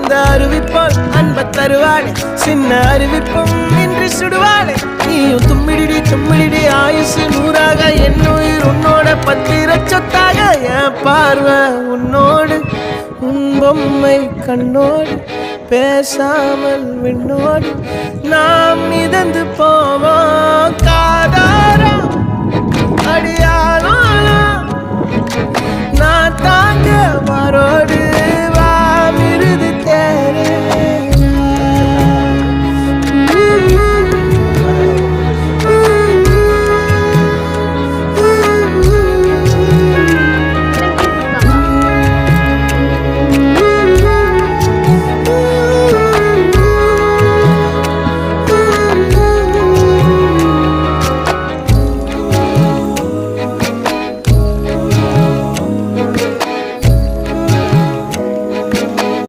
அந்த அறிவிப்போல் அன்ப தருவாளே சின்ன அறிவிப்பும் இன்றி சுடுவாளே நீயும் தும்மிடி தும்மிடி ஆயுசு நூறாக என் உயிர் உன்னோட பத்திர சொத்தாக என் பார்வை உன்னோடு உன் பொம்மை கண்ணோடு பேசாமல் விண்ணோடு நாம் மிதந்து போவோம் காதாரம் அடியாலும் நான் தாங்க மாறோடு